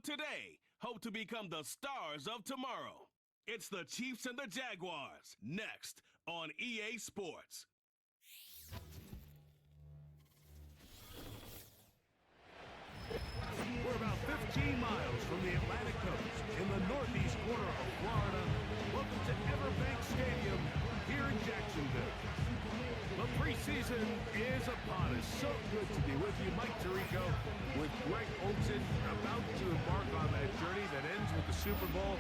today hope to become the stars of tomorrow. It's the Chiefs and the Jaguars, next on EA Sports. We're about 15 miles from the Atlantic coast in the northeast corner of Florida. Welcome to Everbank Stadium here in Jacksonville. The preseason is upon us. So good to be with you. Mike Tirico with Greg Olson, about to embark on that journey that ends with the Super Bowl.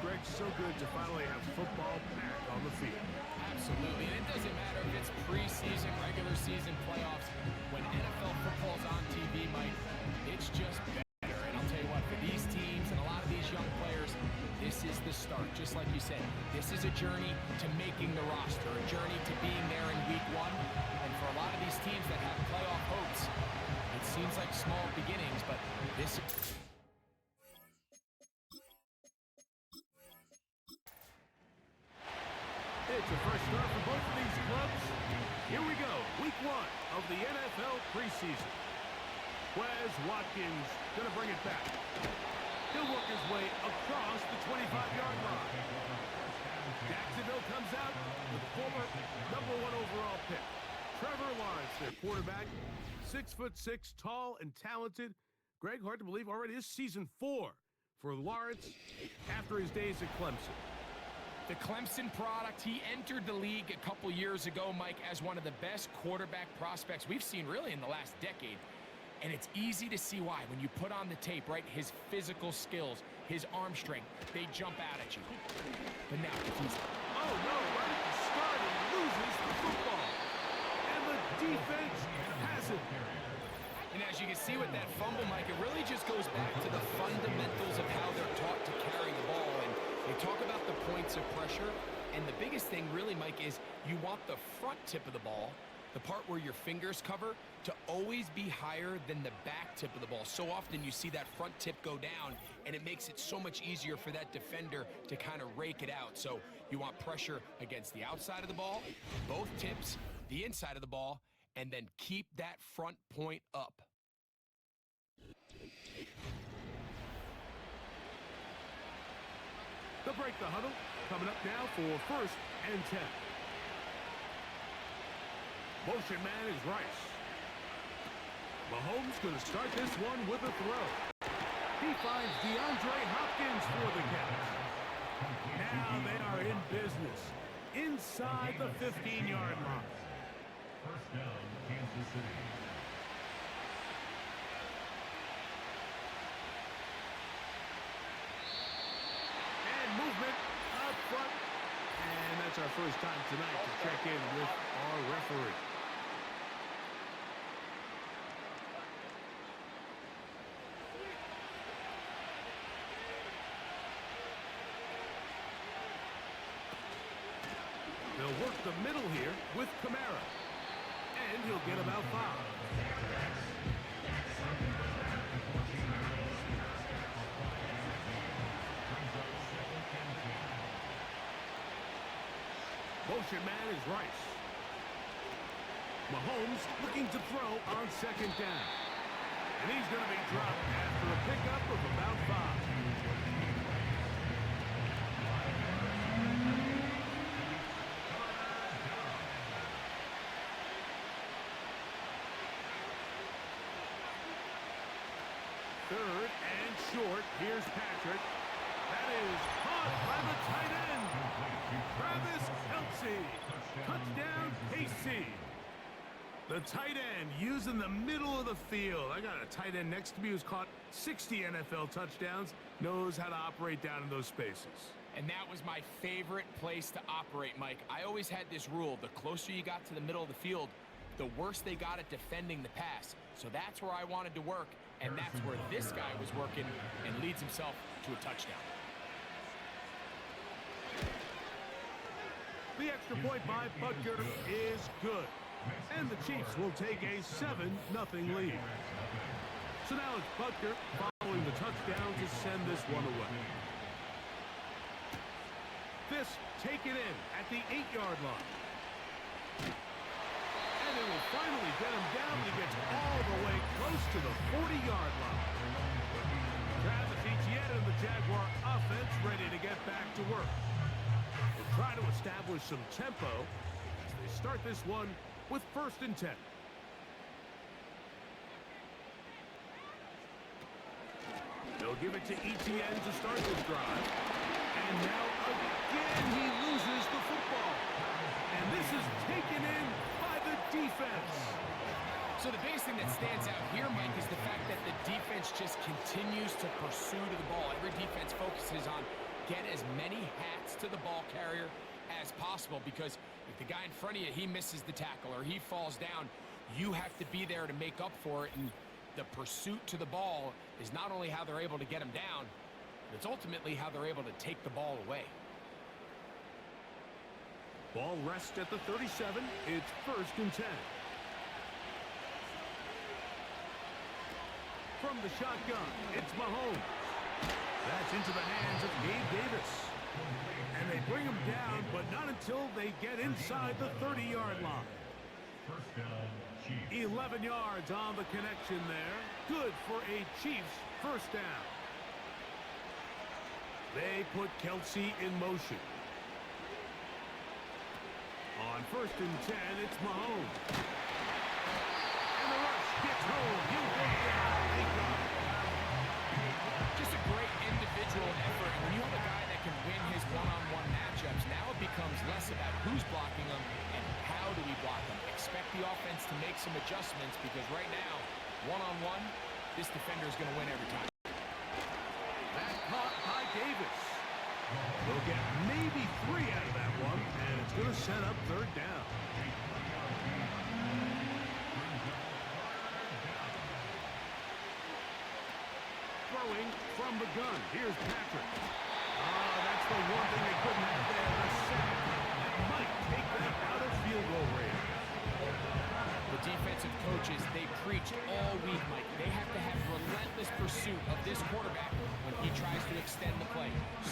Greg, so good to finally have football back on the field. Absolutely, and it doesn't matter if it's preseason, regular season, playoffs. When NFL football's on TV, Mike, it's just better. And I'll tell you what, for these teams and a lot of these young players, this is the start. Just like you said, this is a journey to making the roster, a journey to being there in week one. And for a lot of these teams that have playoff hopes, it seems like small beginnings, but this is... It's a fresh start for both of these clubs. Here we go, week one of the NFL preseason. Wes Watkins going to bring it back. He'll work his way across the 25-yard line. Jacksonville comes out with former #1 overall pick Trevor Lawrence, their quarterback. 6'6", tall and talented. Greg, hard to believe, already is season 4 for Lawrence after his days at Clemson. The Clemson product, he entered the league a couple years ago, Mike, as one of the best quarterback prospects we've seen really in the last decade. And it's easy to see why. When you put on the tape, right, his physical skills, his arm strength, they jump out at you. But now, if he's... Oh, no, right at the start, he loses the football. And the defense has it. And as you can see with that fumble, Mike, it really just goes back to the fundamentals of how they're taught to carry the ball. And they talk about the points of pressure, and the biggest thing really, Mike, is you want the front tip of the ball, the part where your fingers cover, to always be higher than the back tip of the ball. So often you see that front tip go down, and it makes it so much easier for that defender to kind of rake it out. So you want pressure against the outside of the ball, both tips, the inside of the ball, and then keep that front point up. They'll break the huddle. Coming up now for 1st and 10. Motion man is Rice. Mahomes going to start this one with a throw. He finds DeAndre Hopkins for the catch. Now they are in business inside the 15-yard line. First down, Kansas City. Movement up front. And that's our first time tonight to check in with our referee. They'll work the middle here with Kamara. And he'll get about 5. Motion man is Rice. Mahomes looking to throw on 2nd down. And he's going to be dropped after a pickup of about 5. Third and short. Here's Patrick. That is caught by the tight end. Travis Kelce. Touchdown, KC. The tight end using the middle of the field. I got a tight end next to me who's caught 60 NFL touchdowns, knows how to operate down in those spaces. And that was my favorite place to operate, Mike. I always had this rule: the closer you got to the middle of the field, the worse they got at defending the pass. So that's where I wanted to work, and that's where this guy was working and leads himself to a touchdown. The extra point by Butker is good. And the Chiefs will take a 7-0 lead. So now it's Butker following the touchdown to send this one away. This take it in at the 8-yard line. And it will finally get him down. He gets all the way close to the 40-yard line. Travis offense ready to get back to work. They'll try to establish some tempo as they start this one with 1st and 10. They'll give it to Etienne to start this drive. And now again he loses the football. And this is taken in by the defense. So the biggest thing that stands out here, Mike, is the fact that the defense just continues to pursue to the ball. Every defense focuses on get as many hats to the ball carrier as possible, because if the guy in front of you, he misses the tackle or he falls down, you have to be there to make up for it. And the pursuit to the ball is not only how they're able to get him down, but it's ultimately how they're able to take the ball away. Ball rests at the 37. It's 1st and 10. From the shotgun, it's Mahomes. That's into the hands of Gabe Davis. And they bring him down, but not until they get inside the 30-yard line. 11 yards on the connection there. Good for a Chiefs 1st down. They put Kelsey in motion. On 1st and 10, it's Mahomes. And the rush gets home. He'll go down. Just a great individual effort. And when you have a guy that can win his one-on-one matchups, now it becomes less about who's blocking him and how do we block him. Expect the offense to make some adjustments, because right now, one-on-one, this defender is going to win every time. That caught by Davis. They'll get maybe 3 out of that one, and it's going to set up 3rd down. Throwing from the gun. Here's Patrick. That's the one thing they couldn't have there. The sack. That might take them out of field goal range. The defensive coaches, they preach all week, Mike. They have to have relentless pursuit of this quarterback when he tries to extend the play.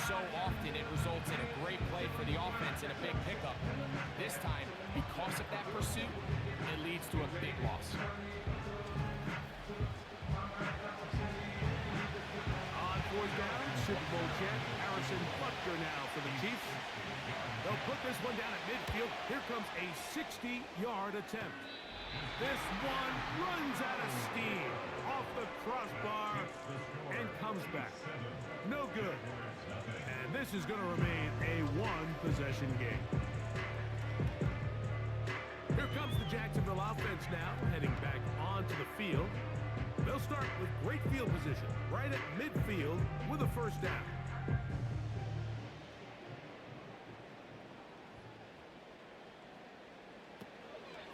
So often it results in a great play for the offense and a big pickup. This time, because of that pursuit, it leads to a big loss. On 4th down, Super Bowl champ Harrison Butker now for the Chiefs. They'll put this one down at midfield. Here comes a 60-yard attempt. This one runs out of steam off the crossbar and comes back. No good. And this is going to remain a 1-possession game. Here comes the Jacksonville offense now, heading back onto the field. They'll start with great field position right at midfield with a 1st down.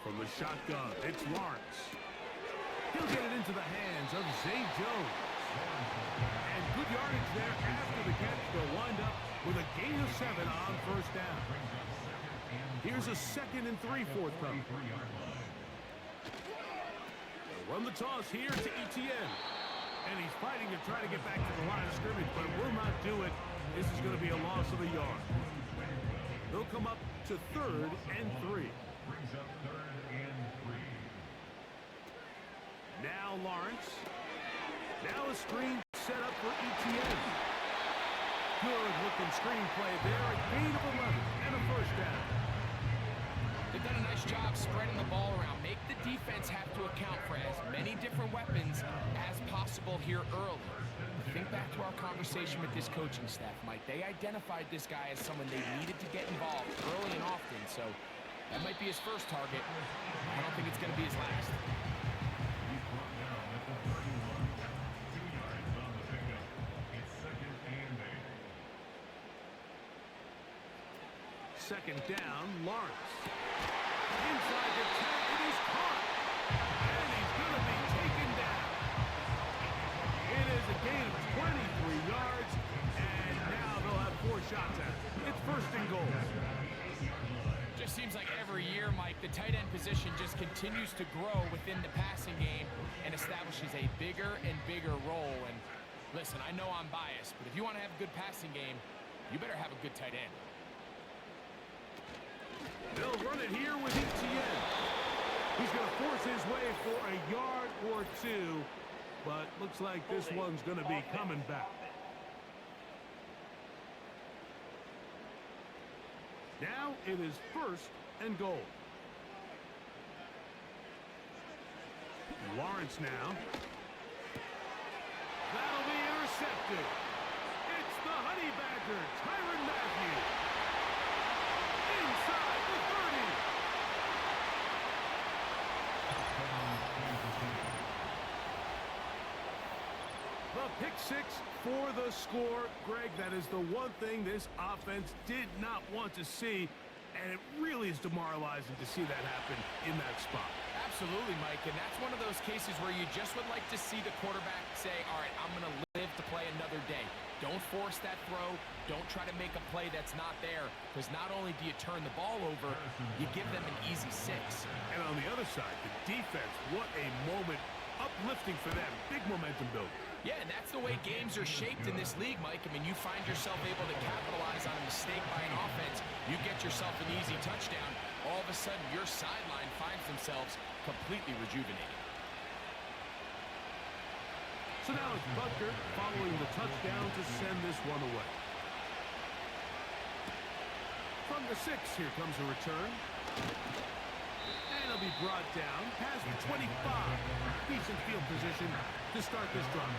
From the shotgun, it's Lawrence. He'll get it into the hands of Zay Jones. And good yardage there after the catch. They'll wind up with a gain of 7 on 1st down. Here's a 2nd and 3 forthcoming. They'll run the toss here to Etienne. And he's fighting to try to get back to the line of scrimmage, but will not do it. This is going to be a loss of a yard. They'll come up to 3rd and 3. Brings up 3rd and 3. Now Lawrence. Now a screen set up for Etienne. Good looking screen play there. A gain of 11 and a 1st down. They've done a nice job spreading the ball around. Make the defense have to account for as many different weapons as possible here early. Think back to our conversation with this coaching staff, Mike. They identified this guy as someone they needed to get involved early and often, so that might be his first target. I don't think it's going to be his last. He's brought down at the 31. 2 yards on the pickup. It's 2nd and 8. 2nd down, Lawrence. Inside the 10, it is caught. And he's going to be taken down. It is a gain of 23 yards, and now they'll have 4 shots at it. It's 1st and goal. Just seems like every year, Mike, the tight end position just continues to grow within the passing game and establishes a bigger and bigger role. And listen, I know I'm biased, but if you want to have a good passing game, you better have a good tight end. They'll run it here with Etienne. He's going to force his way for a yard or 2, but looks like this one's going to be coming back. Now it is 1st and goal. Lawrence now. That'll be intercepted. It's the Honey Badger, Tyrann Mathieu. Inside the 30. The pick six for the score. Greg, that is the one thing this offense did not want to see, and it really is demoralizing to see that happen in that spot. Absolutely, Mike, and that's one of those cases where you just would like to see the quarterback say, all right, I'm going to live to play another day. Don't force that throw. Don't try to make a play that's not there, because not only do you turn the ball over, you give them an easy 6. And on the other side, the defense, what a moment, uplifting for them. Big momentum building. Yeah, and that's the way games are shaped in this league, Mike. I mean, you find yourself able to capitalize on a mistake by an offense. You get yourself an easy touchdown. All of a sudden, your sideline finds themselves completely rejuvenated. So now it's Butker following the touchdown to send this one away. From the 6, here comes a return. And it'll be brought down past the 25. Decent field position to start this drive.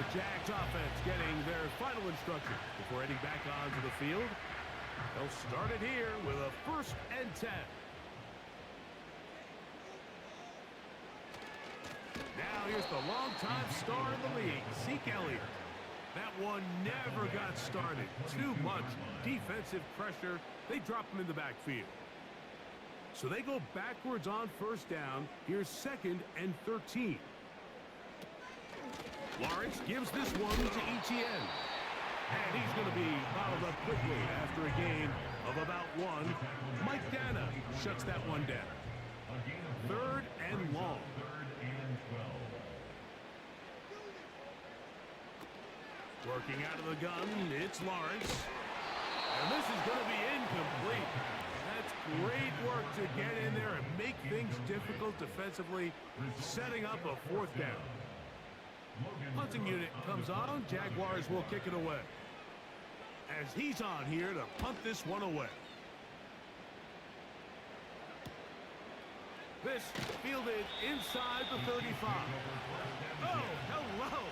The Jags offense getting their final instruction before heading back onto the field. They'll start it here with a 1st and 10. Now here's the longtime star in the league, Zeke Elliott. That one never got started. Too much defensive pressure. They drop him in the backfield. So they go backwards on 1st down. Here's 2nd and 13. Lawrence gives this one to Etienne. And he's going to be bottled up quickly after a gain of about 1. Mike Dana shuts that one down. 3rd and long. Working out of the gun, it's Lawrence. And this is going to be incomplete. That's great work to get in there and make things difficult defensively, setting up a 4th down. Punting unit comes on. Jaguars will kick it away. As he's on here to punt this one away. This fielded inside the 35. Oh, hello.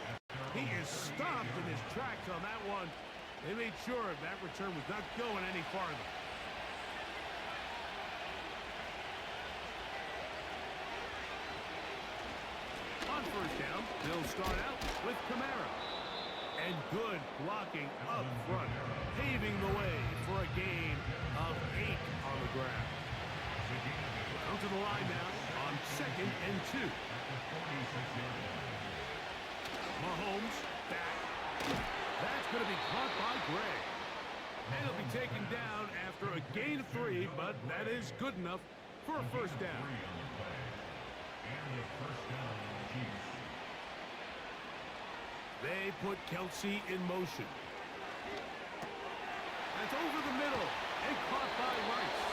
He is stopped in his tracks on that one. They made sure that return was not going any farther. On 1st down, they'll start out with Kamara. And good blocking up front, paving the way for a gain of 8 on the ground. Come to the line now on 2nd and 2. Mahomes back. That's going to be caught by Gray. And he'll be taken down after a gain of 3, but that is good enough for a 1st down. They put Kelsey in motion. That's over the middle and caught by Rice.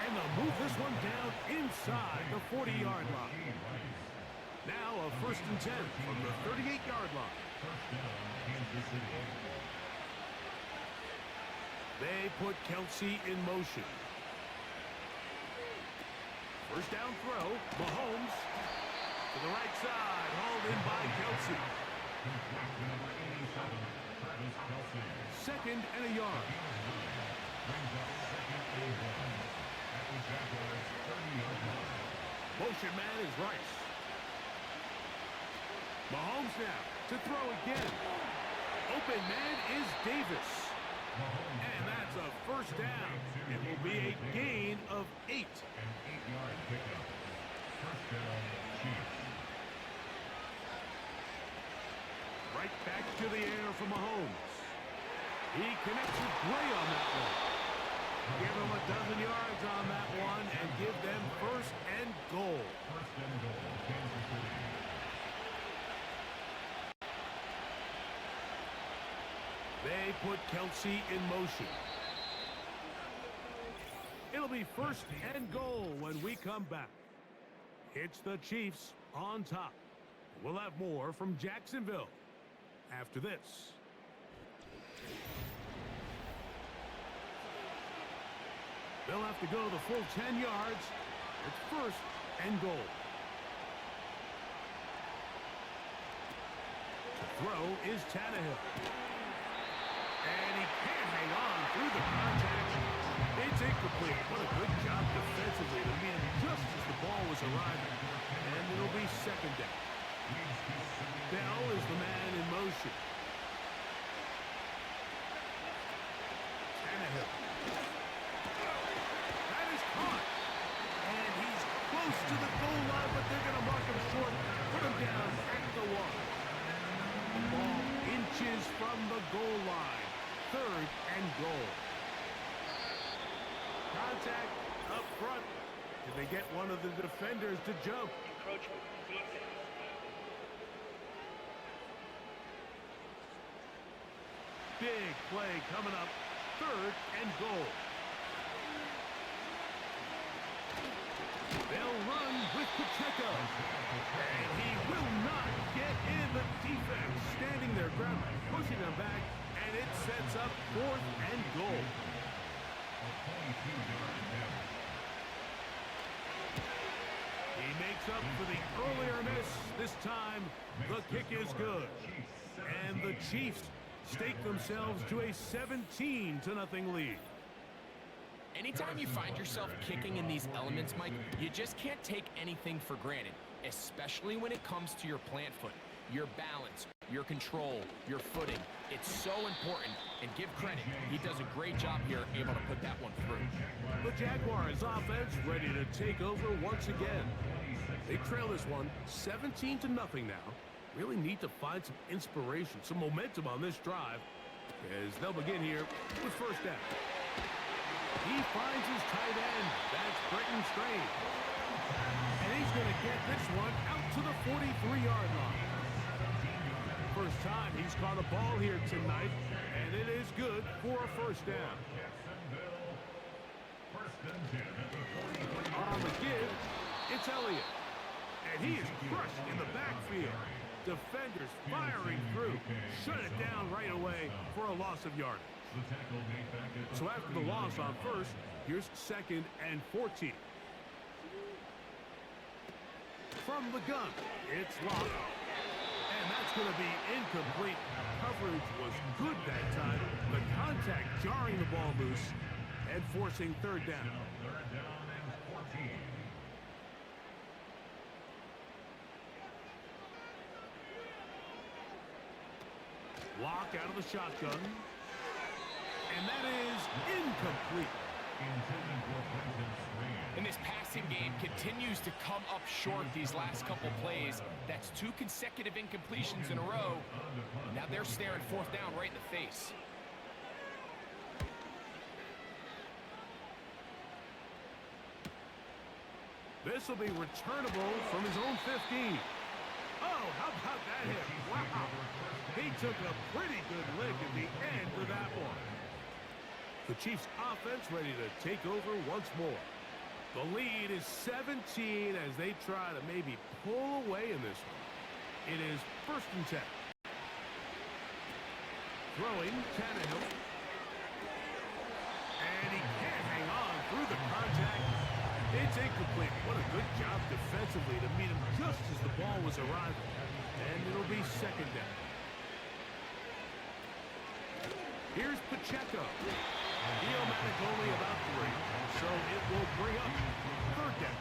And they'll move this one down inside the 40-yard line. Now a 1st and 10 from the 38-yard line. They put Kelsey in motion. 1st down throw. Mahomes to the right side, hauled in by Kelsey. 2nd and a yard. Motion man is Rice. Mahomes now to throw again. Open man is Davis. And that's a 1st down. It will be a gain of 8. An 8-yard pickup. 1st down, Chiefs. Right back to the air for Mahomes. He connects with Gray on that one. Give them a dozen yards on that one and give them 1st and goal. 1st and goal, Kansas City. They put Kelsey in motion. It'll be 1st and goal when we come back. It's the Chiefs on top. We'll have more from Jacksonville after this. They'll have to go the full 10 yards. It's first and goal. To throw is Tannehill. And he can't hang on through the contact. It's incomplete. What a good job defensively to meet him just as the ball was arriving. And it'll be second down. Bell is the man in motion. Tannehill. That is caught. And he's close to the goal line, but they're going to mark him short. Put him down at the one. The ball inches from the goal line. Third and goal. Contact up front. Did they get one of the defenders to jump? Encroachment defense. Big play coming up. Third and goal. They'll run with Pacheco. And he will not get in. The defense standing their ground, pushing them back, and it sets up fourth and goal. He makes up for the earlier miss. This time, the kick is good. And the Chiefs stake themselves to a 17-0 lead. Anytime you find yourself kicking in these elements, Mike, you just can't take anything for granted, especially when it comes to your plant foot, your balance, your control, your footing. It's so important, and give credit. He does a great job here able to put that one through. The Jaguars offense ready to take over once again. They trail this one 17-0 now. Really need to find some inspiration, some momentum on this drive, as they'll begin here with first down. He finds his tight end. That's Brenton Strange. And he's going to get this one out to the 43-yard line. First time he's caught a ball here tonight, and it is good for a first down. On the give, it's Elliott. And he is crushed in the backfield. Defenders firing through. Shut it down right away for a loss of yardage. So after the loss on first, here's second and 14. From the gun, it's locked. And that's going to be incomplete. Coverage was good that time. The contact jarring the ball loose and forcing third down. Third down and 14. Lock out of the shotgun. And that is incomplete. And this passing game continues to come up short these last couple plays. That's 2 consecutive incompletions in a row. Now they're staring fourth down right in the face. This will be returnable from his own 15. Oh, how about that hit? Wow. He took a pretty good lick at the end of that one. The Chiefs offense ready to take over once more. The lead is 17 as they try to maybe pull away in this one. It is first and 10. Throwing Tannehill. And he can't hang on through the contact. It's incomplete. What a good job defensively to meet him just as the ball was arriving. And it'll be second down. Here's Pacheco. Neomatic only about 3, so it will bring up third down.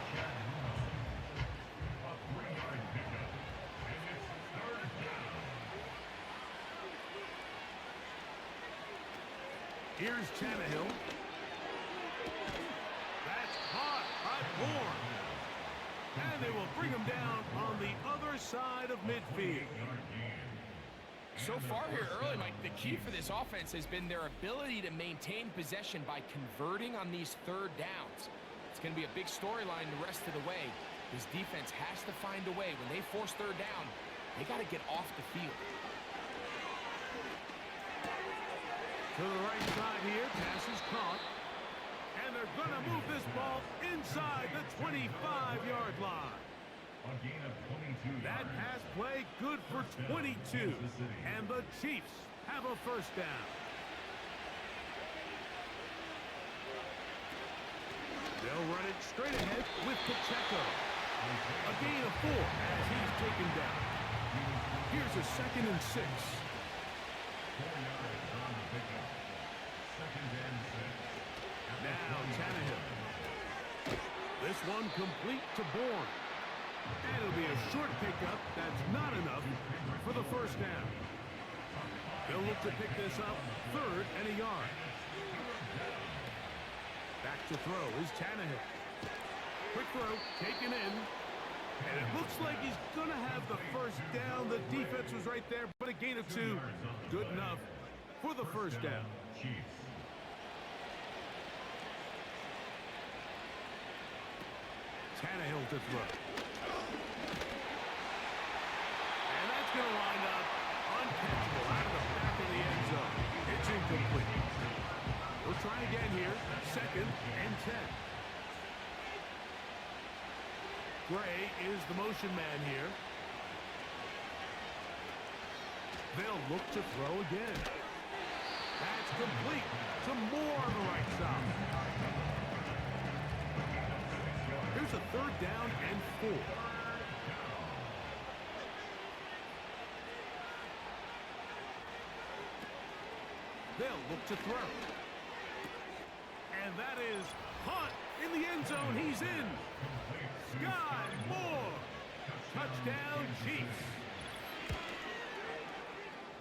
Here's Tannehill. That's caught by Bourne. And they will bring him down on the other side of midfield. So far here early, Mike, the key for this offense has been their ability to maintain possession by converting on these third downs. It's going to be a big storyline the rest of the way. This defense has to find a way. When they force third down, they got to get off the field. To the right side here, pass is caught. And they're going to move this ball inside the 25-yard line. That pass play good for 22. And the Chiefs have a first down. They'll run it straight ahead with Pacheco. A gain of 4 as he's taken down. Here's a 2nd and 6. 4 yards on the pickup. 2nd and 6. Now Tannehill. This one complete to Bourne. And it'll be a short pickup that's not enough for the first down. They'll look to pick this up 3rd and a yard. Back to throw is Tannehill. Quick throw, taken in. And it looks like he's going to have the first down. The defense was right there, but a gain of 2. Good enough for the first down. Chiefs. Tannehill to throw. And that's going to wind up uncatchable out of the back of the end zone. It's incomplete. We'll try again here. 2nd and 10. Gray is the motion man here. They'll look to throw again. That's complete to Moore on the right side. Here's a 3rd down and 4. They'll look to throw. And that is Hunt in the end zone. He's in. Sky Moore. Touchdown, Chiefs.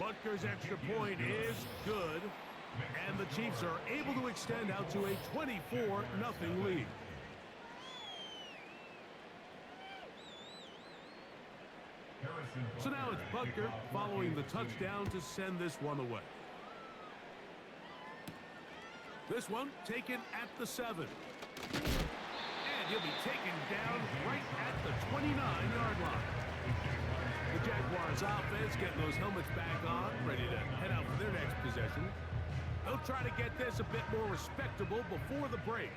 Butker's extra point is good. And the Chiefs are able to extend out to a 24-0 lead. So now it's Butker following the touchdown to send this one away. This one taken at the 7. And he'll be taken down right at the 29-yard line. The Jaguars offense getting those helmets back on, ready to head out for their next possession. They'll try to get this a bit more respectable before the break.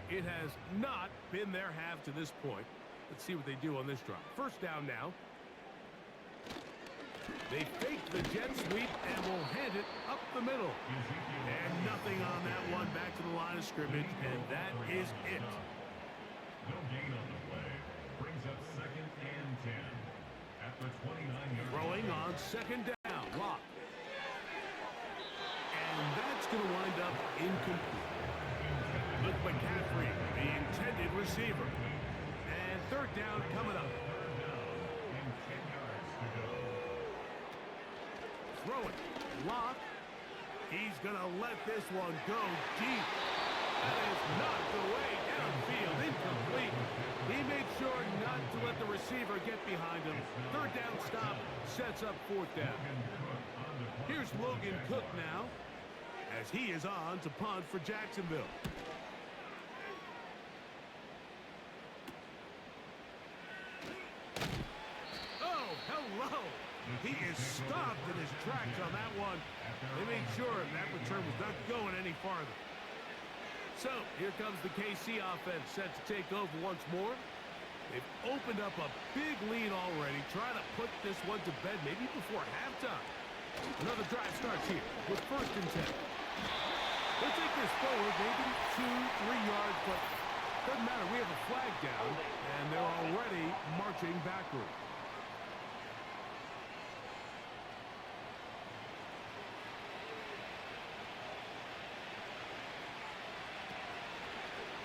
It has not been their half to this point. Let's see what they do on this drive. First down now. They fake the jet sweep and will hand it up the middle. And nothing on that one. Back to the line of scrimmage, and that is it. No gain on the play. Brings up 2nd and 10. At the 29-yard line. Throwing on 2nd down. Lock. And that's going to wind up incomplete. Luke McCaffrey, the intended receiver. And 3rd down coming up. 3rd down and 10 yards to go. Throwing. Lock. He's going to let this one go deep. That is not the way downfield. Incomplete. He made sure not to let the receiver get behind him. 3rd down stop sets up 4th down. Here's Logan Cook now as he is on to punt for Jacksonville. Oh, hello. He is stopped in his tracks on that one. They made sure that return was not going any farther. So, here comes the KC offense set to take over once more. They've opened up a big lead already. Try to put this one to bed maybe before halftime. Another drive starts here with 1st and 10. They'll take this forward maybe 2-3 yards, but doesn't matter. We have a flag down, and they're already marching backward.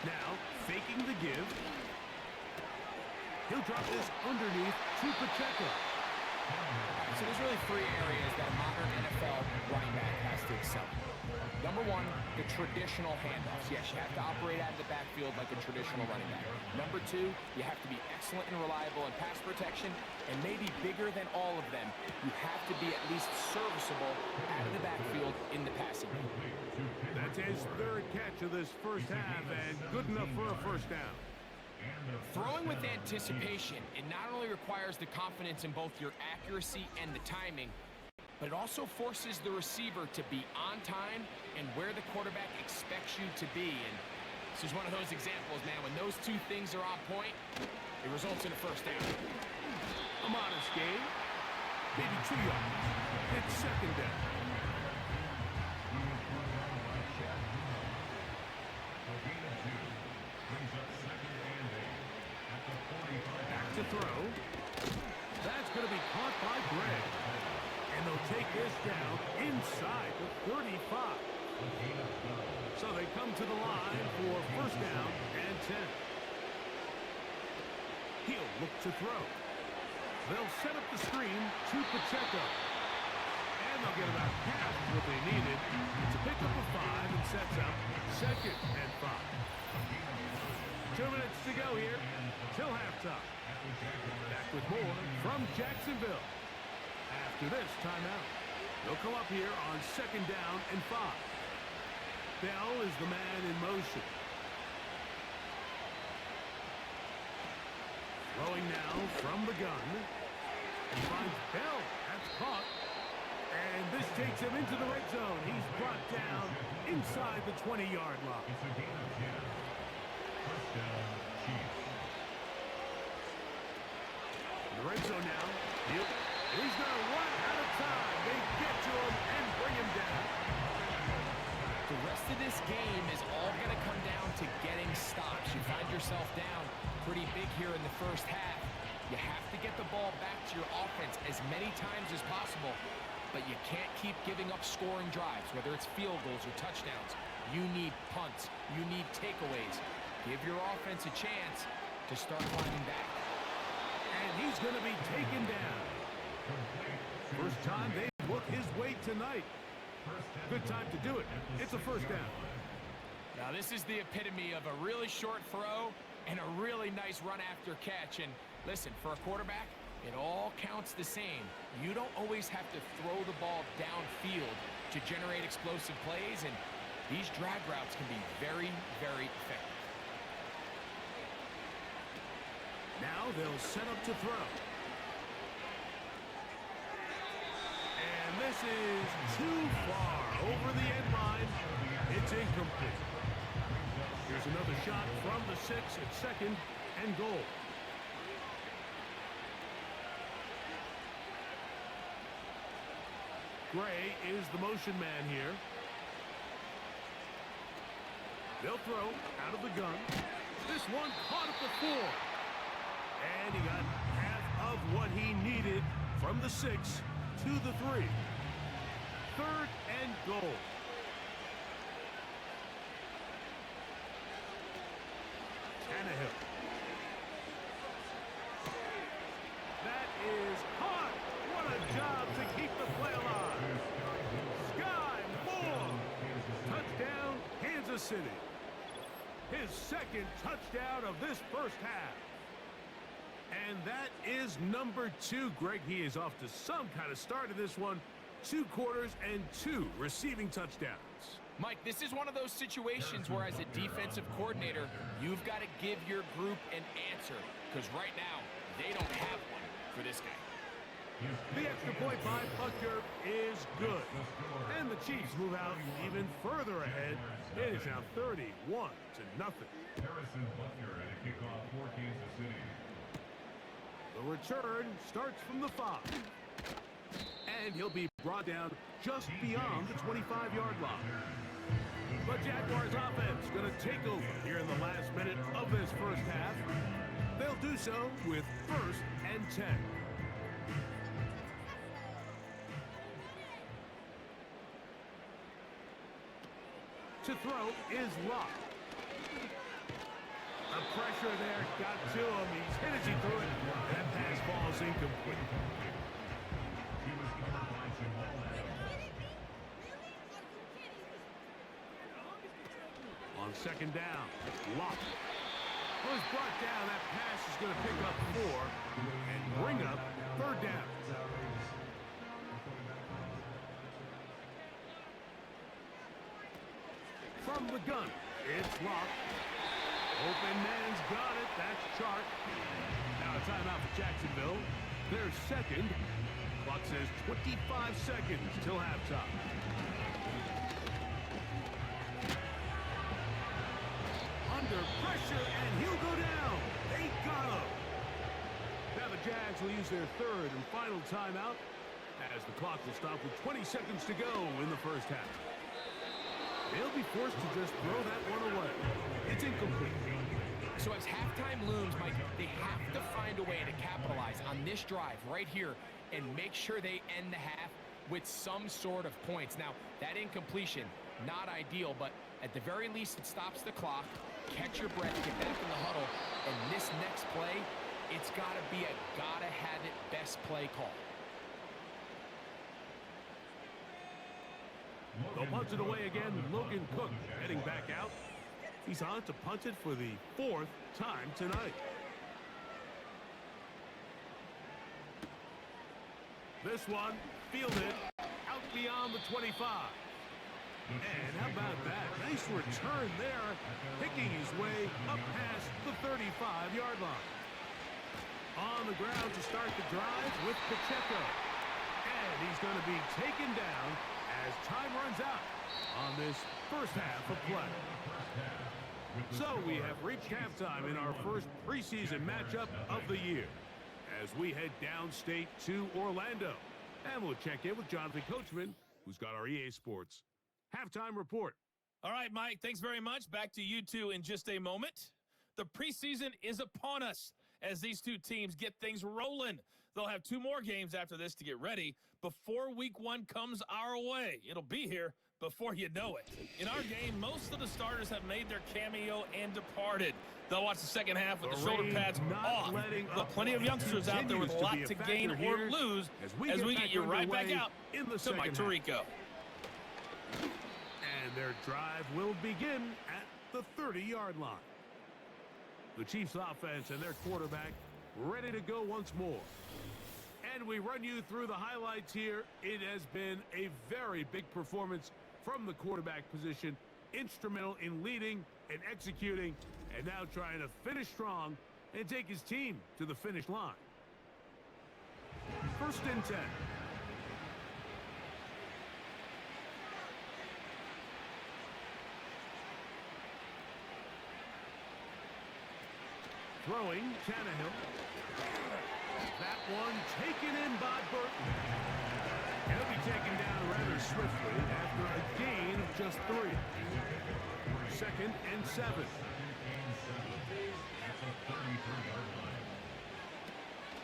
Now, faking the give. He'll drop this underneath to Pacheco. So there's really 3 areas that a modern NFL running back has to excel. Number 1, the traditional handoffs. Yes, you have to operate out of the backfield like a traditional running back. Number 2, you have to be excellent and reliable in pass protection. And maybe bigger than all of them, you have to be at least serviceable out of the backfield in the passing game. That's his 3rd catch of this first half, and good enough for a first down. Throwing with anticipation, it not only requires the confidence in both your accuracy and the timing, but it also forces the receiver to be on time and where the quarterback expects you to be. And this is one of those examples, man. When those 2 things are on point, it results in a first down. A modest gain, maybe 2 yards. It's 2nd down. A gain of 2 brings up take this down inside the 35. So they come to the line for first down and 10. He'll look to throw. They'll set up the screen to Pacheco. And they'll get about half what they needed. It's a pickup of 5 and sets up second and 5. 2 minutes to go here till halftime. Back with more from Jacksonville. After this timeout, they'll come up here on second down and 5. Bell is the man in motion. Throwing now from the gun. And finds Bell. That's caught. And this takes him into the red zone. He's brought down inside the 20-yard line. It's a gain of 10. First down, Chiefs. In the red zone now. He's going to run out of time. They get to him and bring him down. The rest of this game is all going to come down to getting stops. You find yourself down pretty big here in the first half. You have to get the ball back to your offense as many times as possible, but you can't keep giving up scoring drives, whether it's field goals or touchdowns. You need punts. You need takeaways. Give your offense a chance to start climbing back. And he's going to be taken down. First time they've looked his way tonight. Good time to do it. It's a first down. Now this is the epitome of a really short throw and a really nice run after catch. And listen, for a quarterback, it all counts the same. You don't always have to throw the ball downfield to generate explosive plays, and these drag routes can be very, very effective. Now they'll set up to throw. And this is too far over the end line. It's incomplete. Here's another shot from the 6 at second and goal. Gray is the motion man here. They'll throw out of the gun. This one caught at the 4. And he got half of what he needed from the 6 to the 3. Third and goal. Tannehill. That is caught. What a job to keep the play alive. Sky Moore. Touchdown, Kansas City. His second touchdown of this first half. And that is number 2. Greg, he is off to some kind of start in this one. 2 quarters and 2 receiving touchdowns. Mike, this is one of those situations where as a defensive coordinator, you've got to give your group an answer. Because right now, they don't have one for this guy. The extra point by Butker is good. And the Chiefs move out even further ahead. It is now 31-0. Harrison Butker at a kickoff for Kansas City. The return starts from the 5. And he'll be brought down just beyond the 25-yard line. The Jaguars offense going to take over here in the last minute of this first half. They'll do so with first and 10. To throw is Locke. The pressure there got to him. He's hit as he threw it. That pass falls incomplete. He was covered by Jamal Adams. On second down, Locke was brought down. That pass is going to pick up 4 and bring up third down. From the gun, it's Locke. Open man's got it. That's Chark. Now a timeout for Jacksonville. They're second. Clock says 25 seconds till halftime. Under pressure, and he'll go down. They got him. Now the Jags will use their third and final timeout as the clock will stop with 20 seconds to go in the first half. They'll be forced to just throw that one away. It's incomplete. So as halftime looms, Mike, they have to find a way to capitalize on this drive right here and make sure they end the half with some sort of points. Now, that incompletion, not ideal, but at the very least, it stops the clock. Catch your breath, get back in the huddle, and this next play, it's got to be a gotta-have-it best play call. They'll punch it away again. Logan Cook heading back out. He's on to punt it for the 4th time tonight. This one fielded out beyond the 25. And how about that? Nice return there, picking his way up past the 35-yard line. On the ground to start the drive with Pacheco. And he's going to be taken down as time runs out on this first half of play. So we have reached halftime in our first preseason matchup of the year as we head downstate to Orlando. And we'll check in with Jonathan Coachman, who's got our EA Sports halftime report. All right, Mike, thanks very much. Back to you two in just a moment. The preseason is upon us as these two teams get things rolling. They'll have 2 more games after this to get ready before week 1 comes our way. It'll be here before you know it. In our game, most of the starters have made their cameo and departed. They'll watch the second half with the shoulder pads off. But plenty of youngsters out there with a lot to gain or lose as we get you right back out to Mike Tirico. And their drive will begin at the 30-yard line. The Chiefs offense and their quarterback ready to go once more. And we run you through the highlights here. It has been a very big performance from the quarterback position. Instrumental in leading and executing, and now trying to finish strong and take his team to the finish line. 1st and 10. Throwing, Tannehill. That one taken in by Burton. He'll be taken down rather swiftly after a gain of just 3. 2nd and 7.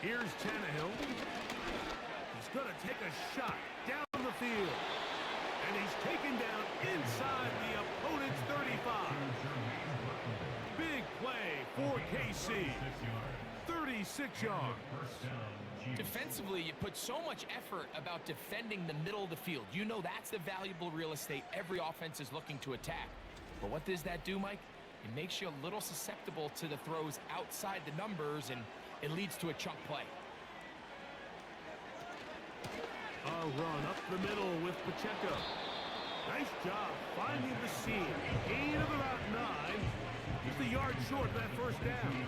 Here's Tannehill. He's going to take a shot down the field. And he's taken down inside the opponent's 35. Big play for KC. 36 yards. Defensively, you put so much effort about defending the middle of the field. You know that's the valuable real estate every offense is looking to attack. But what does that do, Mike? It makes you a little susceptible to the throws outside the numbers, and it leads to a chunk play. A run up the middle with Pacheco. Nice job finding the seam. Gain of about 9. Just a yard short of that first down.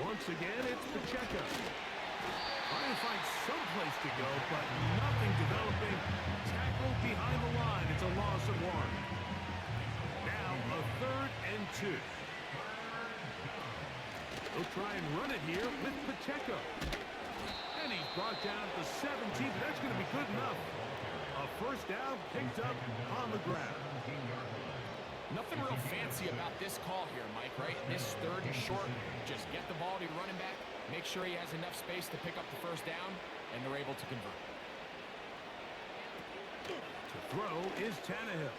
Once again, it's Pacheco. Trying to find some place to go, but nothing developing. Tackled behind the line. It's a loss of 1. Now a 3rd and 2. They'll try and run it here with Pacheco. And he's brought down at the 17, but that's going to be good enough. A first down picked up on the ground. Nothing real fancy about this call here, Mike, right? This 3rd is short. Just get the ball to your running back, make sure he has enough space to pick up the first down, and they're able to convert. To throw is Tannehill.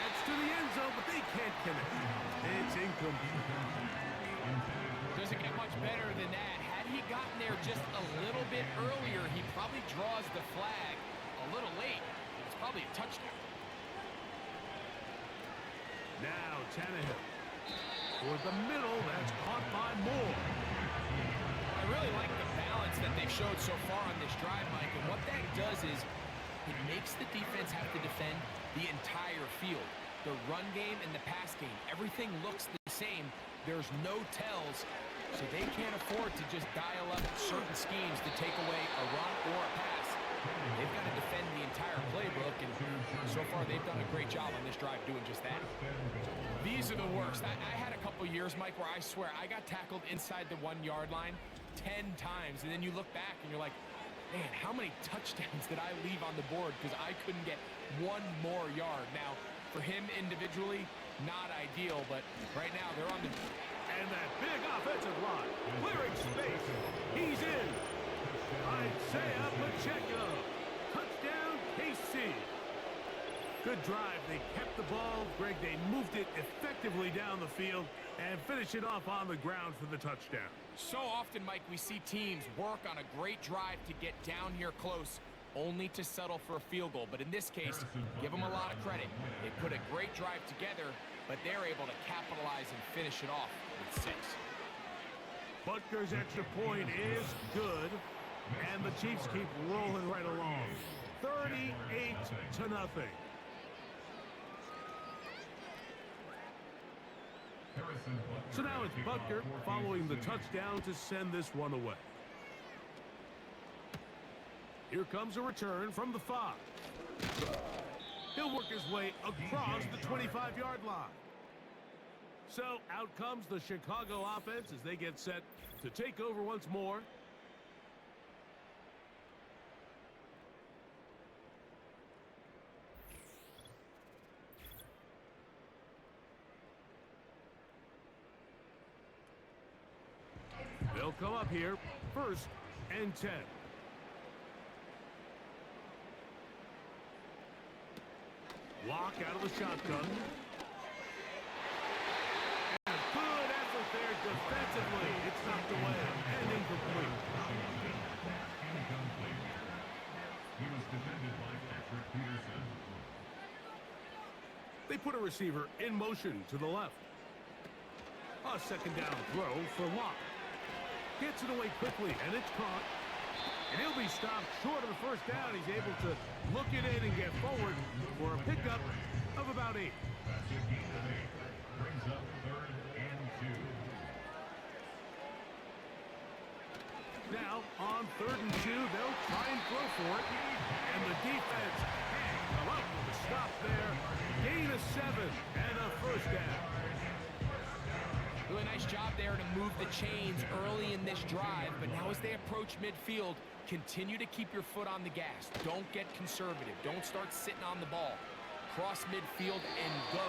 That's to the end zone, but they can't connect. It's incomplete. Doesn't get much better than that. Had he gotten there just a little bit earlier, he probably draws the flag a little late. It's probably a touchdown. Now Tannehill. Toward the middle, that's caught by Moore. I really like the balance that they've showed so far on this drive, Mike, and what that does is it makes the defense have to defend the entire field. The run game and the pass game, everything looks the same. There's no tells, so they can't afford to just dial up certain schemes to take away a run or a pass. They've got to defend the entire playbook, and so far they've done a great job on this drive doing just that. These are the worst. I had a couple years, Mike, where I swear I got tackled inside the 1-yard line 10 times, and then you look back and you're like, man, how many touchdowns did I leave on the board because I couldn't get one more yard? Now, for him individually, not ideal, but right now they're on the... And that big offensive line, clearing space. He's in. Isaiah Pacheco. Touchdown, KC. Good drive. They kept the ball. Greg, they moved it effectively down the field and finished it off on the ground for the touchdown. So often, Mike, we see teams work on a great drive to get down here close, only to settle for a field goal. But in this case, give them a lot of credit. They put a great drive together, but they're able to capitalize and finish it off with 6. Butker's extra point is good, and the Chiefs keep rolling right along. 38-0. So now it's Butker following the touchdown to send this one away. Here comes a return from the 5. He'll work his way across the 25-yard line. So out comes the Chicago offense as they get set to take over once more. They'll come up here, 1st and 10. Lock out of the shotgun. And a good effort there defensively. It's knocked away and incomplete. He was defended by Patrick Peterson. They put a receiver in motion to the left. A 2nd down throw for Lock. Gets it away quickly, and it's caught. And he'll be stopped short of the 1st down. He's able to look it in and get forward for a pickup of about 8. That's a gain of 8. Brings up 3rd and 2. Now, on 3rd and 2, they'll try and throw for it. And the defense can't come up with a stop there. Gain of 7 and a 1st down. Really nice job there to move the chains early in this drive, but now as they approach midfield, continue to keep your foot on the gas. Don't get conservative. Don't start sitting on the ball. Cross midfield and go.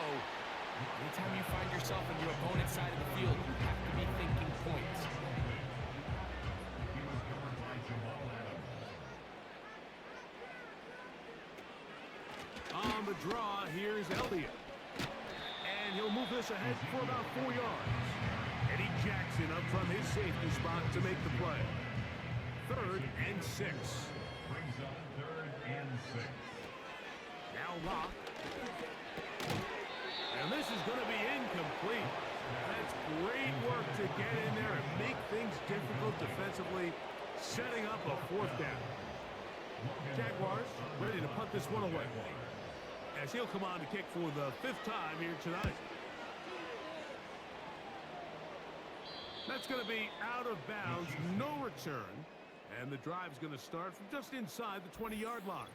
Anytime you find yourself on your opponent's side of the field, you have to be thinking points. He was covered by Jamal Adams. On the draw, here's Elliott. And he'll move this ahead for about 4 yards. Eddie Jackson up from his safety spot to make the play. 3rd and 6. Brings up 3rd and 6. Now Lock. And this is going to be incomplete. That's great work to get in there and make things difficult defensively, setting up a 4th down. Jaguars ready to punt this one away, as he'll come on to kick for the 5th time here tonight. That's going to be out of bounds, no return. And the drive's going to start from just inside the 20-yard line.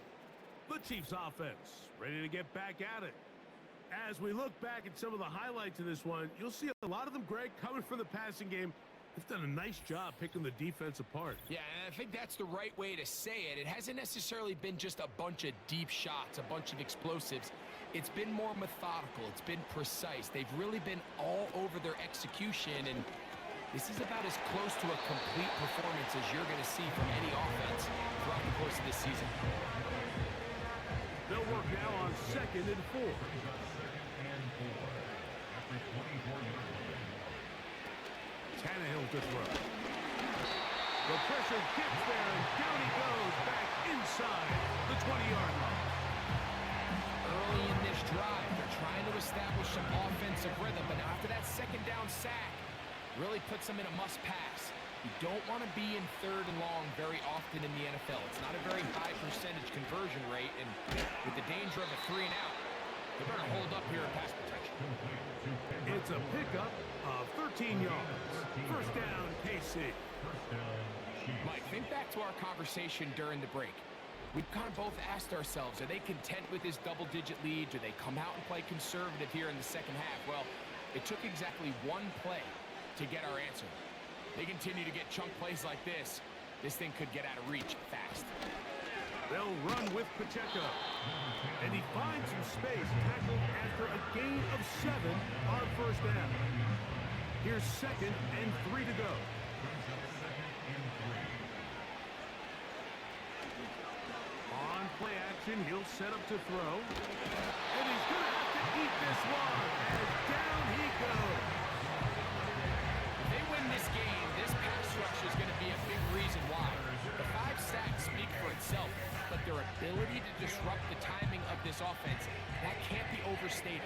The Chiefs offense ready to get back at it. As we look back at some of the highlights of this one, you'll see a lot of them, Greg, coming from the passing game. They've done a nice job picking the defense apart. Yeah, and I think that's the right way to say it. It hasn't necessarily been just a bunch of deep shots, a bunch of explosives. It's been more methodical. It's been precise. They've really been all over their execution, and this is about as close to a complete performance as you're going to see from any offense throughout the course of this season. They'll work now on 2nd and 4. Tannehill to throw. The pressure gets there, and down he goes back inside the 20-yard line. Early in this drive, they're trying to establish some offensive rhythm, but after that 2nd down sack, really puts them in a must-pass. You don't want to be in 3rd and long very often in the NFL. It's not a very high percentage conversion rate, and with the danger of a 3-and-out, they better hold up here in pass protection. It's a pickup of 13 yards. 1st down, KC. Mike, think back to our conversation during the break. We've kind of both asked ourselves, are they content with this double-digit lead? Do they come out and play conservative here in the 2nd half? Well, it took exactly one play to get our answer. They continue to get chunk plays like this. This thing could get out of reach fast. They'll run with Pacheco. And he finds some space, tackled after a gain of 7 on first down. Here's 2nd and 3 to go. On play action, he'll set up to throw. And he's going to have to eat this one as down he goes. If they win this game, this pass rush is going to be a big reason why. The 5 sacks speak for itself, but their ability to disrupt the timing of this offense, that can't be overstated.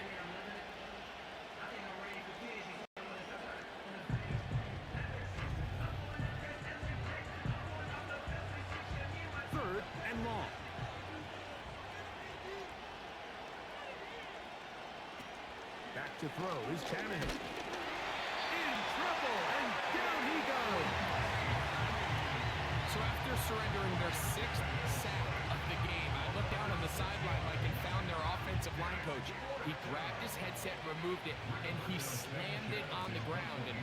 Third and long. Back to throw is Tannehill. In trouble, and down he goes. So after surrendering their 6th sack of the game, I looked down on the sideline, Mike, and found their offensive line coach. He grabbed his headset, removed it, and he slammed it on the ground. And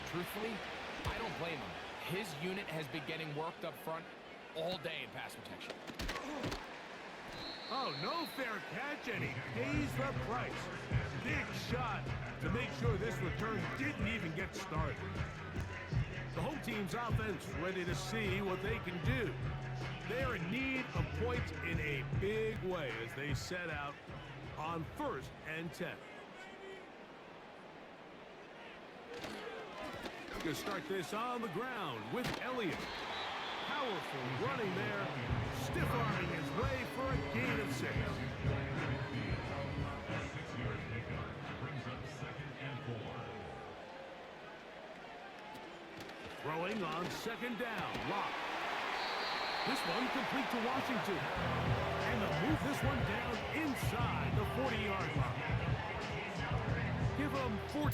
truthfully, I don't blame him. His unit has been getting worked up front all day in pass protection. Oh, no fair catch, and he pays the price. Big shot to make sure this return didn't even get started. The home team's offense ready to see what they can do. They're in need of points in a big way as they set out on 1st and 10. To start this on the ground with Elliott. Powerful running there, stiff-arming his way for a gain of 6. 6-yard pickup brings up 2nd and 4. Throwing on 2nd down, Locke. This one complete to Washington. And they'll move this one down inside the 40-yard line. Give them 14.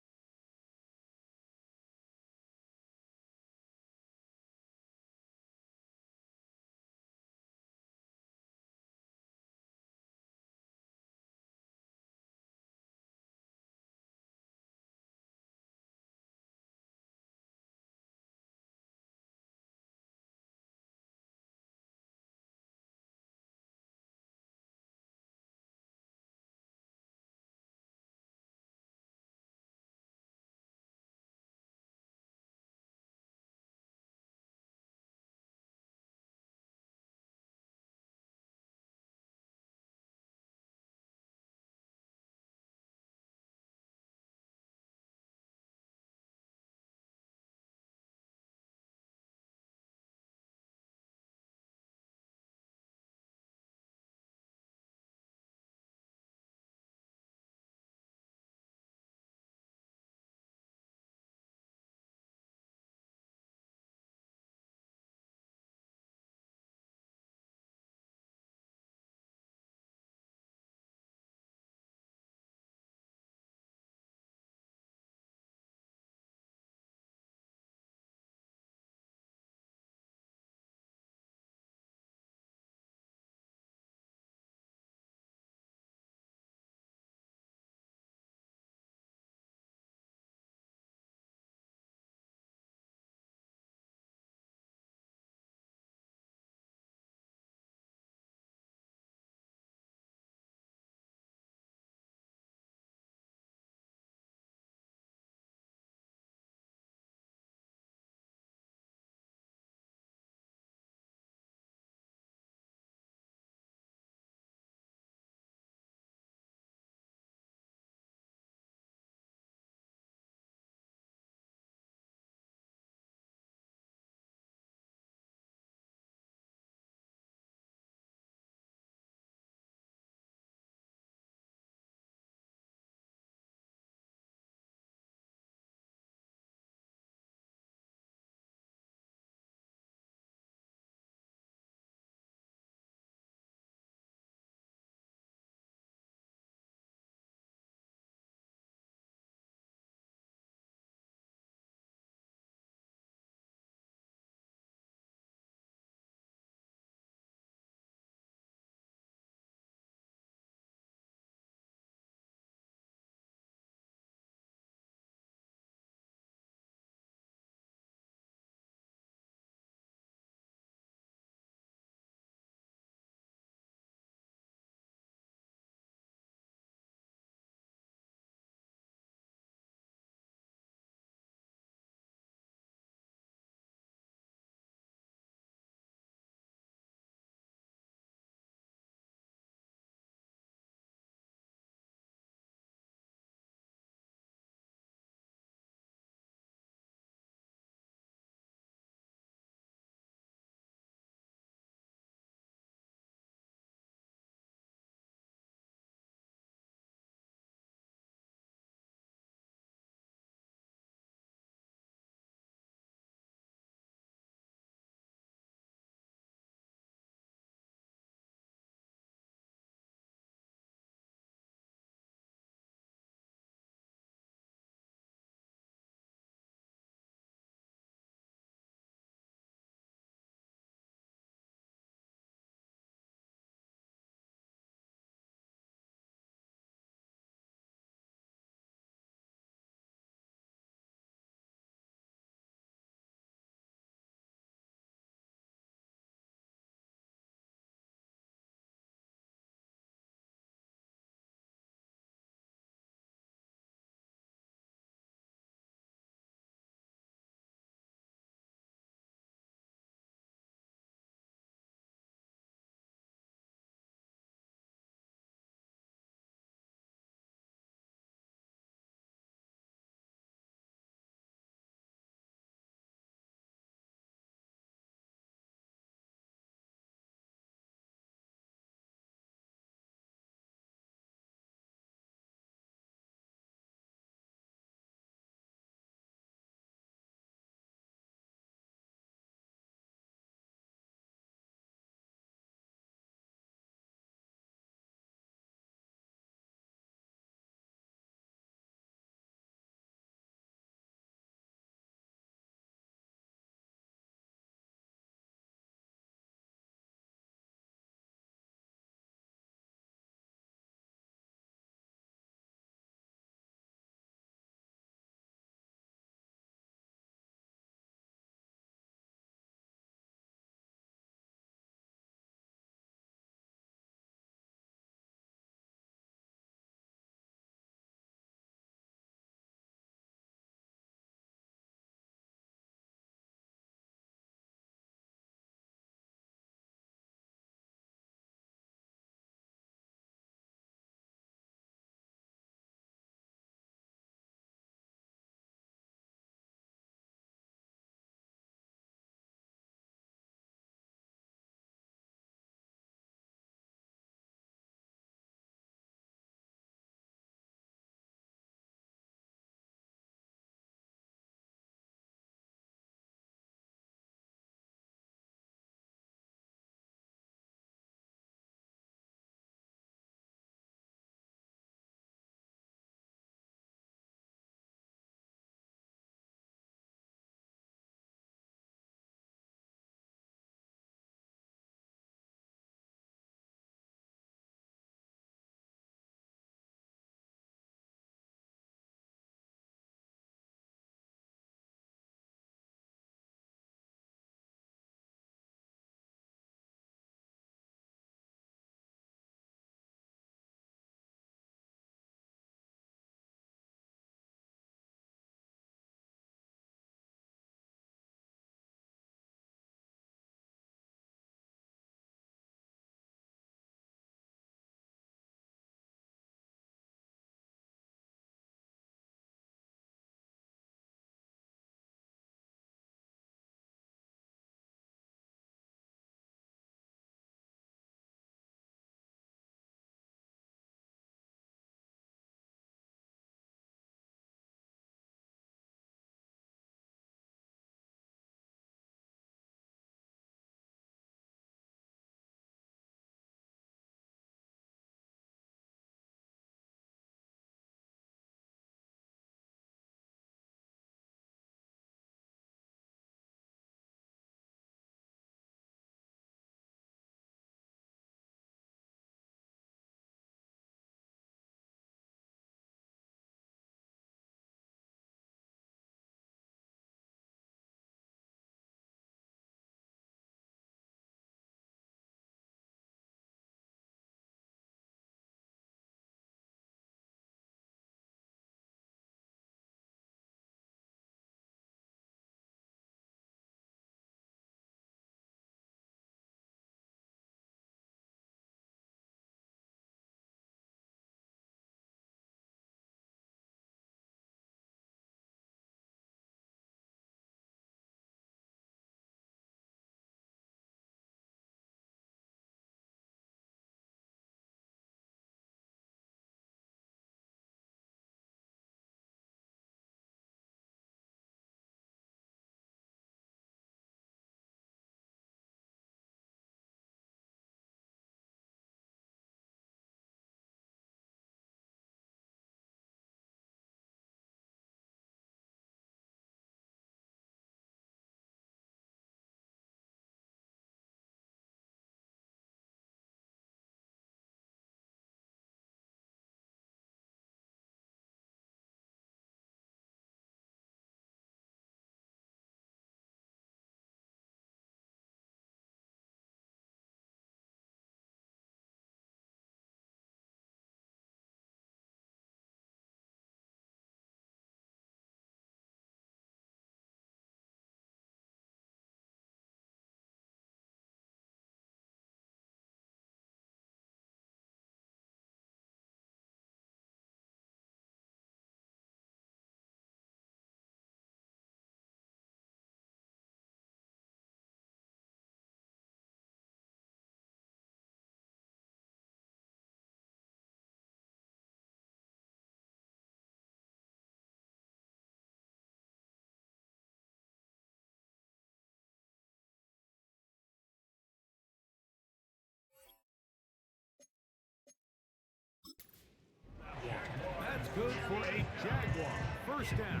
Jaguar, first down.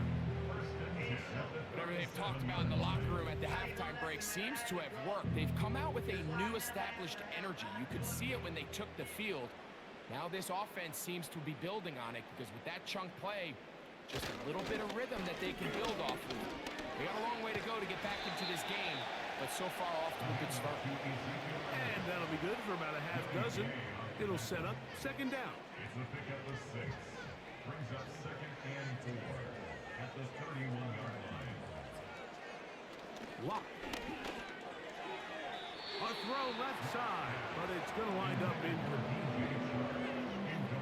Whatever they've talked about in the locker room at the halftime break seems to have worked. They've come out with a new established energy. You could see it when they took the field. Now this offense seems to be building on it because with that chunk play, just a little bit of rhythm that they can build off of. They got a long way to go to get back into this game, but so far off to a good start. And that'll be good for about a half dozen. It'll set up second down. It's the pick up the 6. Brings up 2nd and 4 at the 31-yard line. Lock. A throw left side, but it's going to wind up incomplete.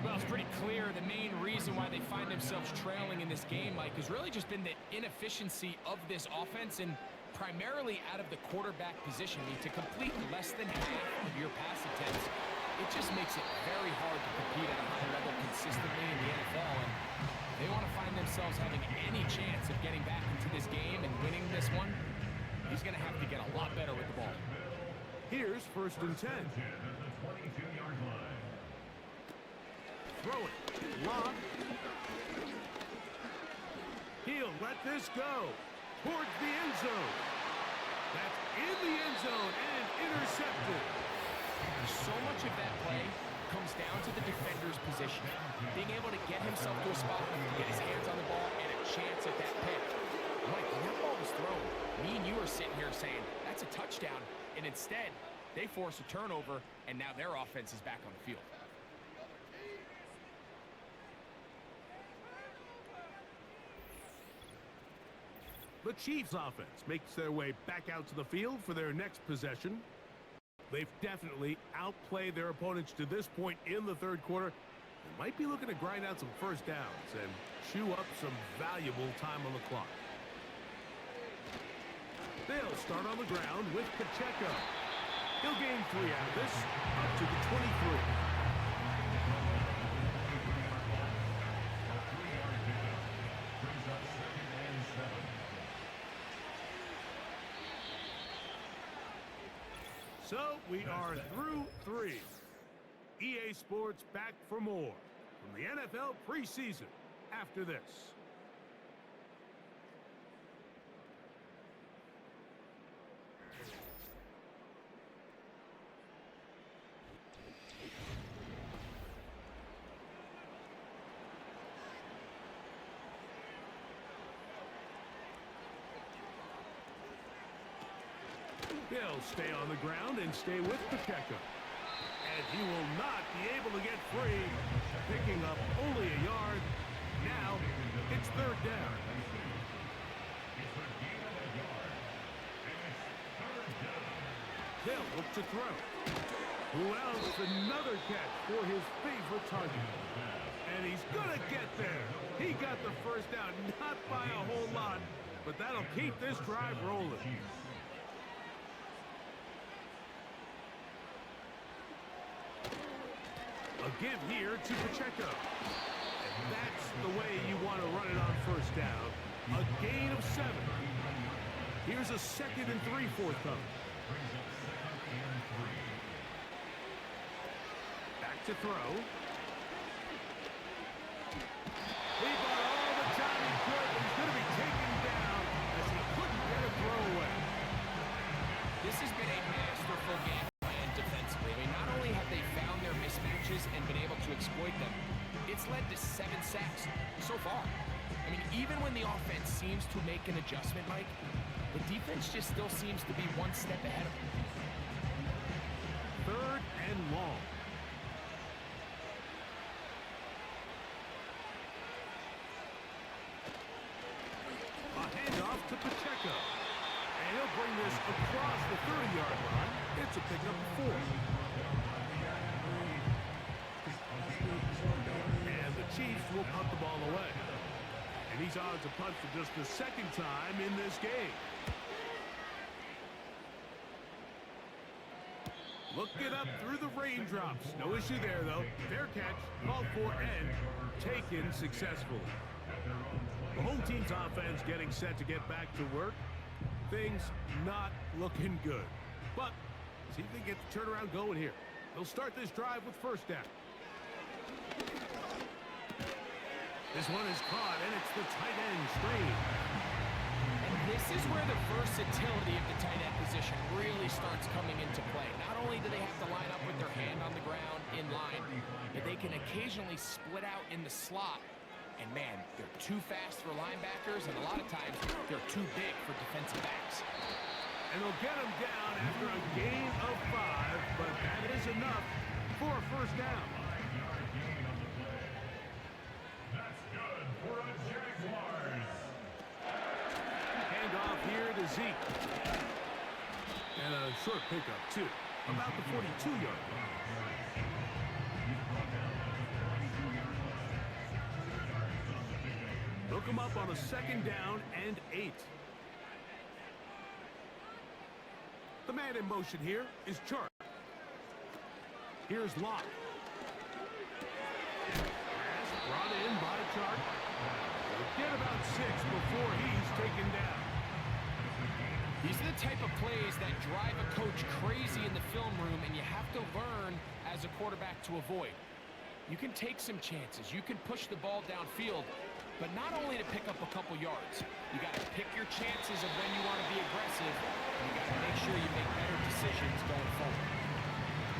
Well, it's pretty clear the main reason why they find themselves trailing in this game, Mike, has really just been the inefficiency of this offense and primarily out of the quarterback position. I mean, to complete less than half of your pass attempts, it just makes it very hard to compete at a high level consistently in the NFL. And if they want to find themselves having any chance of getting back into this game and winning this one, he's going to have to get a lot better with the ball. Here's first and 10. At the 22-yard line. Throw it. Lock. He'll let this go towards the end zone. That's in the end zone and intercepted. So much of that play comes down to the defender's position. Being able to get himself to a spot, get his hands on the ball, and a chance at that pick. Mike, when that ball was thrown, me and you are sitting here saying, that's a touchdown. And instead, they force a turnover, and now their offense is back on the field. The Chiefs offense makes their way back out to the field for their next possession. They've definitely outplayed their opponents to this point in the third quarter. They might be looking to grind out some first downs and chew up some valuable time on the clock. They'll start on the ground with Pacheco. He'll gain 3 out of this, up to the 23. So we are through 3. EA Sports back for more from the NFL preseason after this. He'll stay on the ground and stay with Pacheco. And he will not be able to get free, picking up only a yard. Now, it's third down. They'll look to throw. Who else? Another catch for his favorite target. And he's going to get there. He got the first down, not by a whole lot, but that'll keep this drive rolling. A give here to Pacheco. And that's the way you want to run it on first down. A gain of 7. Here's a 2nd and 3 forthcoming. Back to throw. He got all the time he could, but he's going to be taken down as he couldn't get a throw away. This has been a masterful game plan defensively. I mean, not only have they found their mismatches and been able to exploit them, it's led to 7 sacks so far. I mean, even when the offense seems to make an adjustment, Mike, the defense just still seems to be one step ahead of them. Third and long. A handoff to Pacheco. And he'll bring this across the 30-yard line. It's a pickup of 4. And the Chiefs will punt the ball away. And he's on to punt for just the 2nd time in this game. Looking up through the raindrops. No issue there, though. Fair catch, called for, and taken successfully. The home team's offense getting set to get back to work. Things not looking good. But see if they get the turnaround going here. They'll start this drive with first down. This one is caught, and it's the tight end screen. And this is where the versatility of the tight end position really starts coming into play. Not only do they have to line up with their hand on the ground in line, but they can occasionally split out in the slot. And man, they're too fast for linebackers, and a lot of times they're too big for defensive backs. And they'll get him down after a gain of 5, but that is enough for a first down. 5-yard gain on the play. That's good for a Jaguars. Hand off here to Zeke. And a short pickup, too. About the 42-yard line. Look him up on a second down and 8. The man in motion here is Chark. Here's Locke. Pass brought in by Chark. He'll get about 6 before he's taken down. These are the type of plays that drive a coach crazy in the film room, and you have to learn as a quarterback to avoid. You can take some chances. You can push the ball downfield, but not only to pick up a couple yards. You got to pick your chances of when you want to be aggressive, and you got to make sure you make better decisions going forward.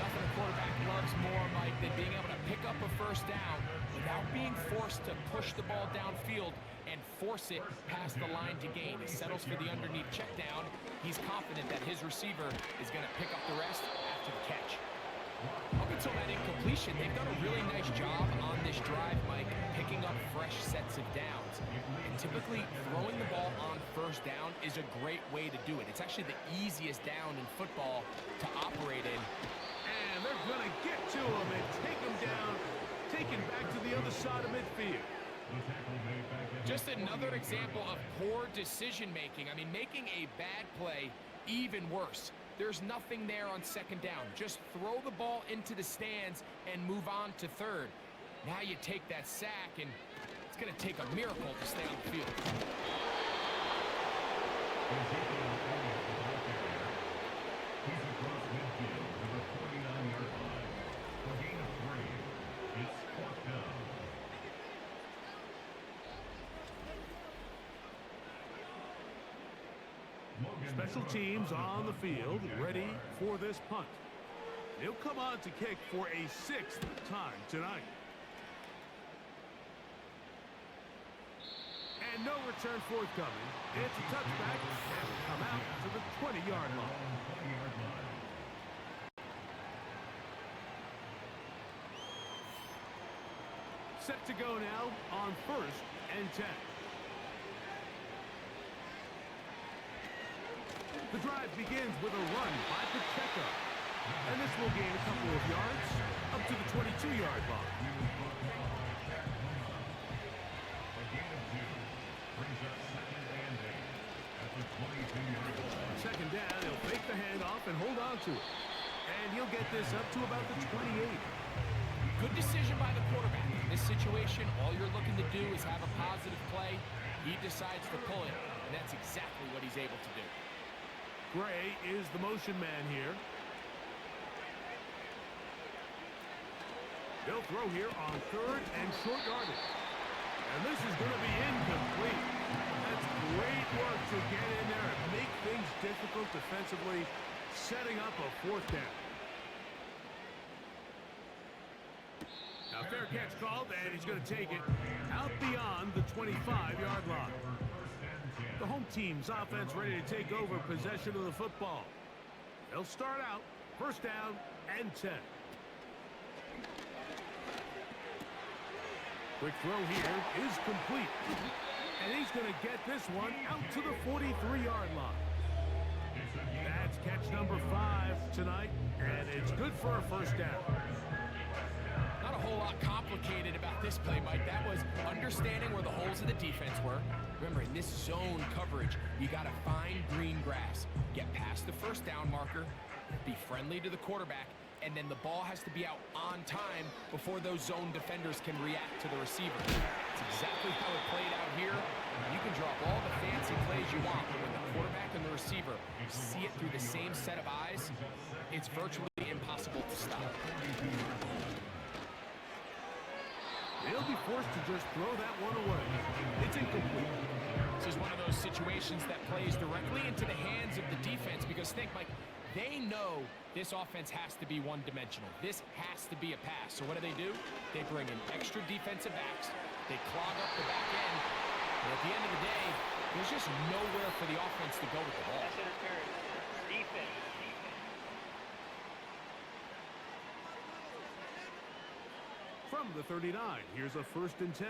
Nothing a quarterback loves more, Mike, than being able to pick up a first down without being forced to push the ball downfield and force it past the line to gain. He settles for the underneath check down. He's confident that his receiver is going to pick up the rest after the catch. Up until that incompletion, they've done a really nice job on this drive, Mike, picking up fresh sets of downs. And typically, throwing the ball on first down is a great way to do it. It's actually the easiest down in football to operate in. And they're going to get to him and take him down, take him back to the other side of midfield. Just another example of poor decision-making. I mean, making a bad play even worse. There's nothing there on second down. Just throw the ball into the stands and move on to third. Now you take that sack, and it's going to take a miracle to stay on the field. He's across midfield to the 49-yard line. For gain of 3, it's 4th down. Special teams on the field, ready for this punt. He'll come on to kick for a 6th time tonight. And no return forthcoming. It's a touchback and will come out to the 20-yard line. Set to go now on 1st and 10. The drive begins with a run by Pacheco. And this will gain a couple of yards up to the 22-yard line. A gain of 2 brings up 2nd and 8 at the 22-yard line. Second down, he'll fake the handoff and hold on to it. And he'll get this up to about the 28. Good decision by the quarterback. In this situation, all you're looking to do is have a positive play. He decides to pull it, and that's exactly what he's able to do. Gray is the motion man here. They'll throw here on 3rd and short yardage. And this is going to be incomplete. That's great work to get in there and make things difficult defensively, setting up a 4th down. Now, fair catch called, and he's going to take it out beyond the 25-yard line. The home team's offense ready to take over possession of the football. They'll start out 1st down and 10. Quick throw here is complete. And he's going to get this one out to the 43-yard line. That's catch number 5 tonight, and it's good for a 1st down. Not a whole lot complicated about this play, Mike. That was understanding where the holes of the defense were. Remember, in this zone coverage, you got to find green grass, get past the 1st down marker, be friendly to the quarterback, and then the ball has to be out on time before those zone defenders can react to the receiver. It's exactly how it played out here. You can drop all the fancy plays you want, but when the quarterback and the receiver see it through the same set of eyes, it's virtually impossible to stop. He'll They'll be forced to just throw that one away. It's incomplete. This is one of those situations that plays directly into the hands of the defense because think, Mike, they know this offense has to be one-dimensional. This has to be a pass. So what do? They bring in extra defensive backs. They clog up the back end. And at the end of the day, there's just nowhere for the offense to go with the ball. Defense. From the 39, here's a 1st and 10.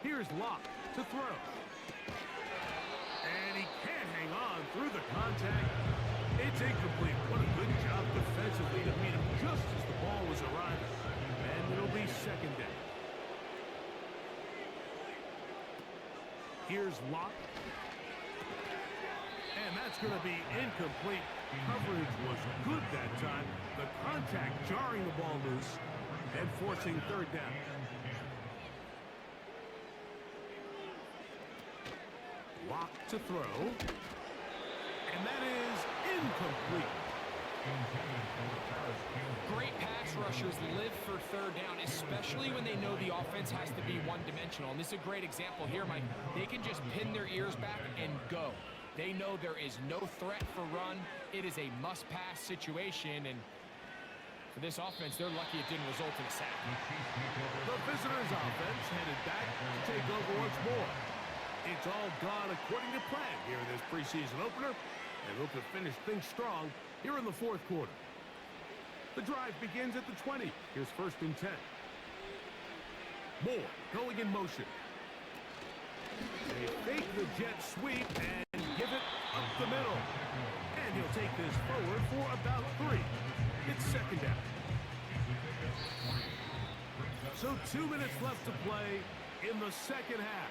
Here's Locke to throw. And he can't hang on through the contact. It's incomplete. What a good job defensively to meet him just as the ball was arriving. And it'll be 2nd down. Here's Locke. And that's going to be incomplete. Coverage was good that time. The contact jarring the ball loose and forcing 3rd down. Locke to throw. And that is incomplete. Great pass rushers live for 3rd down, especially when they know the offense has to be one-dimensional. And this is a great example here, Mike. They can just pin their ears back and go. They know there is no threat for run. It is a must-pass situation, and for this offense, they're lucky it didn't result in a sack. The visitors' offense headed back to take over once more. It's all gone according to plan here in this preseason opener, and look to finish things strong here in the 4th quarter. The drive begins at the 20. Here's 1st and 10. Moore going in motion. They fake the jet sweep and give it up the middle. And he'll take this forward for about 3. It's 2nd down. So 2 minutes left to play in the 2nd half.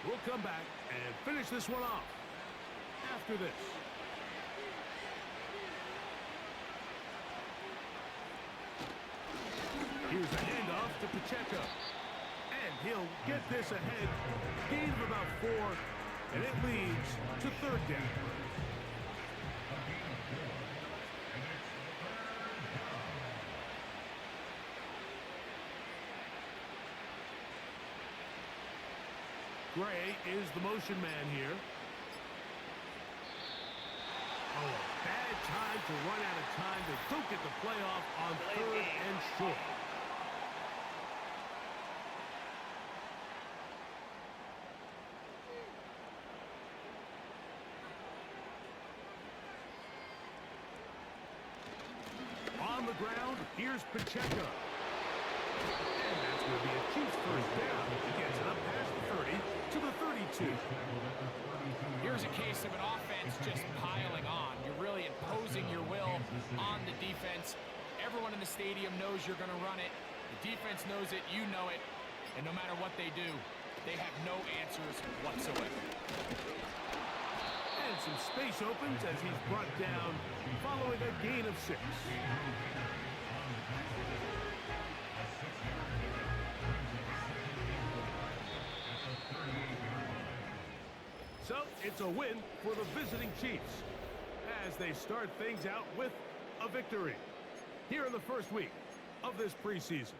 We'll come back and finish this one off after this. Here's a handoff to Pacheco. And he'll get this ahead. Gain of about 4. And it leads to 3rd down. Gray is the motion man here. Oh, a bad time to run out of time. They don't get the playoff on 3rd and short. On the ground, here's Pacheco. And that's going to be a Chiefs 1st down. He gets it up past the 30 to the 32. Here's a case of an offense just piling on. You're really imposing your will on the defense. Everyone in the stadium knows you're going to run it. The defense knows it, you know it. And no matter what they do, they have no answers whatsoever. And some space opens as he's brought down following a gain of 6. So it's a win for the visiting Chiefs as they start things out with a victory here in the 1st week of this preseason.